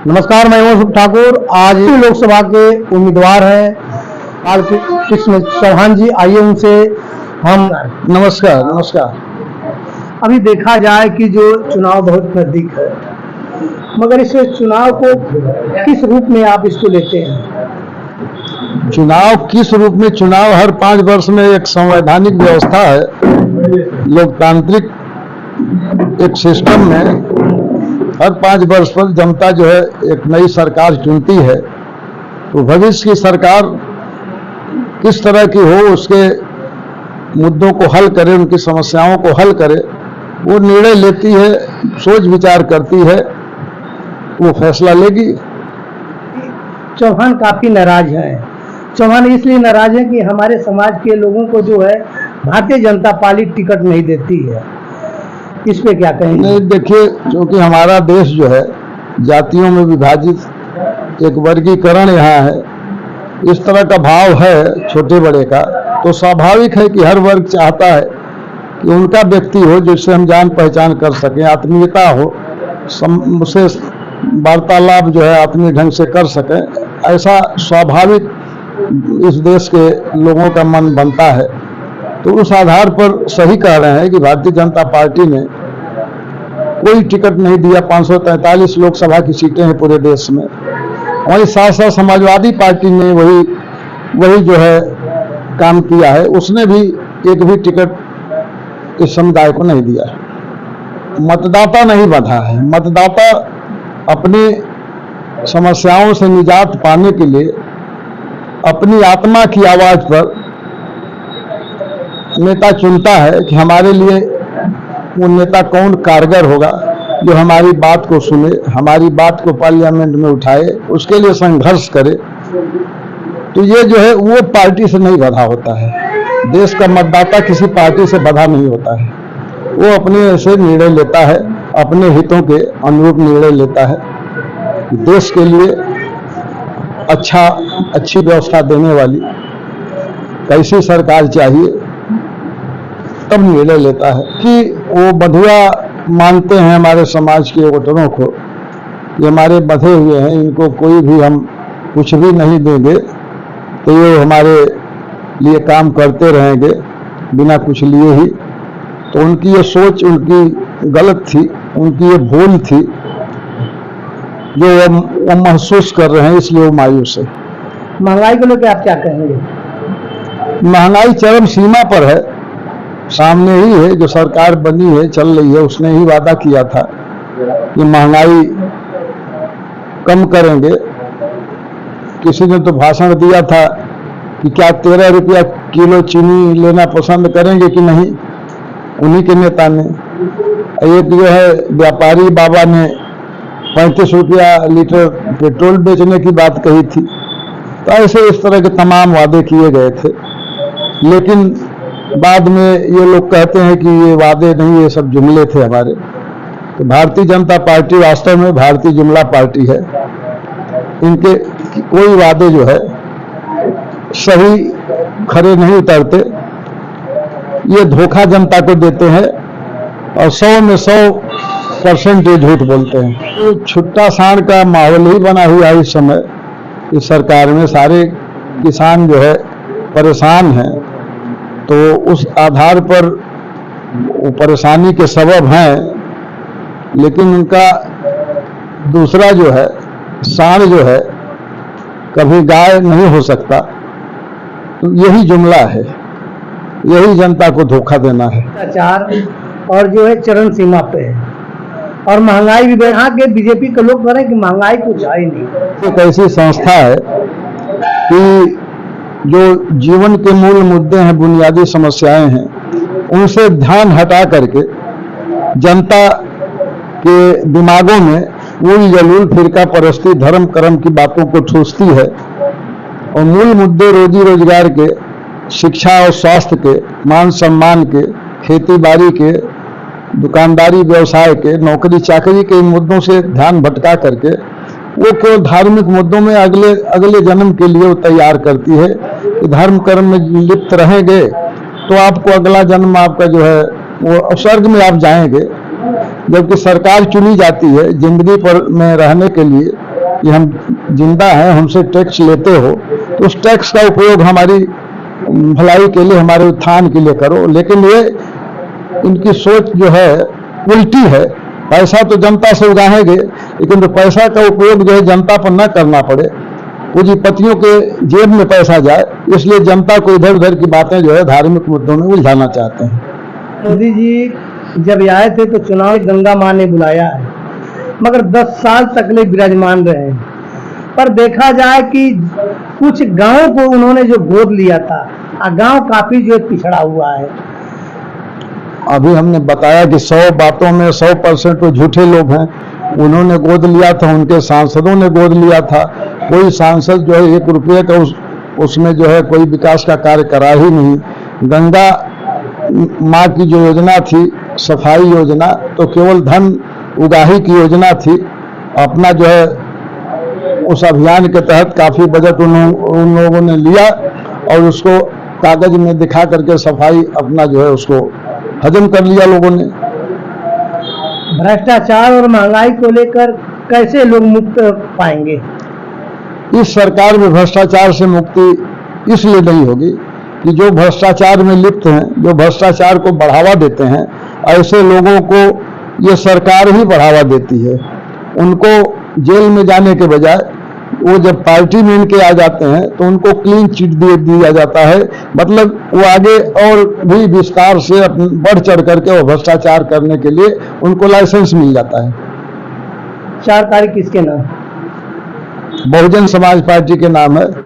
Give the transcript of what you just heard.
नमस्कार, मैं हूं ठाकुर। आज लोकसभा के उम्मीदवार हैं लाल कृष्ण चौहान जी। आइए उनसे हम नमस्कार। अभी देखा जाए कि जो चुनाव बहुत नजदीक है, मगर इस चुनाव को किस रूप में आप इसको लेते हैं? चुनाव किस रूप में? चुनाव हर 5 वर्ष में एक संवैधानिक व्यवस्था है, लोकतांत्रिक एक सिस्टम में हर 5 वर्ष पर जनता जो है एक नई सरकार चुनती है। तो भविष्य की सरकार किस तरह की हो, उसके मुद्दों को हल करे, उनकी समस्याओं को हल करे, वो निर्णय लेती है, सोच विचार करती है, वो फैसला लेगी। चौहान काफी नाराज हैं। चौहान इसलिए नाराज है कि हमारे समाज के लोगों को जो है भारतीय जनता पार्टी टिकट नहीं देती है। इस पे क्या कहेंगे? नहीं, देखिए, क्योंकि हमारा देश जो है जातियों में विभाजित एक वर्गीकरण यहाँ है, इस तरह का भाव है छोटे बड़े का, तो स्वाभाविक है कि हर वर्ग चाहता है कि उनका व्यक्ति हो जिससे हम जान पहचान कर सकें, आत्मीयता हो, उसे वार्तालाप जो है आत्मीय ढंग से कर सकें। ऐसा स्वाभाविक इस देश के लोगों का मन बनता है। तो उस आधार पर सही कह रहे हैं कि भारतीय जनता पार्टी ने कोई टिकट नहीं दिया। 543 लोकसभा की सीटें हैं पूरे देश में। वहीं साथ साथ समाजवादी पार्टी ने वही जो है काम किया है, उसने भी एक भी टिकट इस समुदाय को नहीं दिया। मतदाता नहीं बंधा है। मतदाता अपनी समस्याओं से निजात पाने के लिए अपनी आत्मा की आवाज पर नेता चुनता है कि हमारे लिए वो नेता कौन कारगर होगा, जो हमारी बात को सुने, हमारी बात को पार्लियामेंट में उठाए, उसके लिए संघर्ष करे। तो ये जो है वो पार्टी से नहीं बंधा होता है। देश का मतदाता किसी पार्टी से बंधा नहीं होता है। वो अपने ऐसे निर्णय लेता है, अपने हितों के अनुरूप निर्णय लेता है। देश के लिए अच्छी व्यवस्था देने वाली कैसी सरकार चाहिए, तब निर्णय लेता है। कि वो बंधुआ मानते हैं हमारे समाज के वोटरों को, ये हमारे बंधे हुए हैं, इनको कोई भी हम कुछ भी नहीं देंगे तो ये हमारे लिए काम करते रहेंगे बिना कुछ लिए ही। तो उनकी ये सोच उनकी गलत थी, उनकी ये भूल थी, जो वो महसूस कर रहे हैं, इसलिए वो मायूस है। महंगाई को लेकर आप क्या कहेंगे? महंगाई चरम सीमा पर है, सामने ही है। जो सरकार बनी है, चल रही है, उसने ही वादा किया था कि महंगाई कम करेंगे। किसी ने तो भाषण दिया था कि क्या 13 रुपया किलो चीनी लेना पसंद करेंगे कि नहीं, उन्हीं के नेता ने। एक जो है व्यापारी बाबा ने 35 रुपया लीटर पेट्रोल बेचने की बात कही थी। तो ऐसे इस तरह के तमाम वादे किए गए थे, लेकिन बाद में ये लोग कहते हैं कि ये वादे नहीं, ये सब जुमले थे हमारे। तो भारतीय जनता पार्टी वास्तव में भारतीय जुमला पार्टी है। इनके कोई वादे जो है सही खरे नहीं उतरते। ये धोखा जनता को देते हैं और 100 में 100% ये झूठ बोलते हैं। तो छुट्टा सांड का माहौल ही बना हुआ है इस समय इस सरकार में। सारे किसान जो है परेशान हैं, तो उस आधार पर वो परेशानी के सबब हैं, लेकिन उनका दूसरा जो है सांड जो है कभी गाय नहीं हो सकता। तो यही जुमला है, यही जनता को धोखा देना है। भ्रष्टाचार और जो है चरम सीमा पे है, और महंगाई भी यहाँ के बीजेपी के लोग कह रहे हैं कि महंगाई कुछ है नहीं। एक ऐसी संस्था है कि जो जीवन के मूल मुद्दे हैं, बुनियादी समस्याएं हैं, उनसे ध्यान हटा करके जनता के दिमागों में उल जलूल फिरका परस्ती धर्म कर्म की बातों को ठूसती है, और मूल मुद्दे रोजी रोजगार के, शिक्षा और स्वास्थ्य के, मान सम्मान के, खेती बाड़ी के, दुकानदारी व्यवसाय के, नौकरी चाकरी के इन मुद्दों से ध्यान भटका करके वो केवल धार्मिक मुद्दों में अगले जन्म के लिए वो तैयार करती है कि धर्म कर्म में लिप्त रहेंगे तो आपको अगला जन्म आपका जो है वो स्वर्ग में आप जाएंगे। जबकि सरकार चुनी जाती है जिंदगी पर में रहने के लिए कि हम जिंदा हैं, हमसे टैक्स लेते हो, तो उस टैक्स का उपयोग हमारी भलाई के लिए, हमारे उत्थान के लिए करो। लेकिन ये इनकी सोच जो है उल्टी है। पैसा तो जनता से उगाएंगे, लेकिन तो पैसा का उपयोग जो है जनता पर न करना पड़े, पूंजीपतियों के जेब में पैसा जाए, इसलिए जनता को इधर उधर की बातें जो है धार्मिक मुद्दों में उलझाना चाहते हैं। मोदी जी जब आए थे तो चुनाव गंगा मां ने बुलाया है, मगर 10 साल तक ले विराजमान रहे हैं। पर देखा जाए कि कुछ गांवों को उन्होंने जो गोद लिया था, गांव काफी जो पिछड़ा हुआ है। अभी हमने बताया कि 100 बातों में 100% तो झूठे लोग हैं। उन्होंने गोद लिया था, उनके सांसदों ने गोद लिया था। कोई सांसद जो है 1 रुपये का उसमें जो है कोई विकास का कार्य करा ही नहीं। गंगा माँ की जो योजना थी, सफाई योजना, तो केवल धन उगाही की योजना थी। अपना जो है उस अभियान के तहत काफी बजट उन लोगों ने लिया और उसको कागज में दिखा करके सफाई अपना जो है उसको हजम कर लिया लोगों ने। भ्रष्टाचार और महंगाई को लेकर कैसे लोग मुक्त पाएंगे? इस सरकार में भ्रष्टाचार से मुक्ति इसलिए नहीं होगी कि जो भ्रष्टाचार में लिप्त हैं, जो भ्रष्टाचार को बढ़ावा देते हैं, ऐसे लोगों को ये सरकार ही बढ़ावा देती है। उनको जेल में जाने के बजाय वो जब पार्टी में इनके आ जाते हैं तो उनको क्लीन चिट दिया जाता है। मतलब वो आगे और भी विस्तार से बढ़ चढ़ करके वो भ्रष्टाचार करने के लिए उनको लाइसेंस मिल जाता है। 4 तारीख किसके नाम? बहुजन समाज पार्टी के नाम है।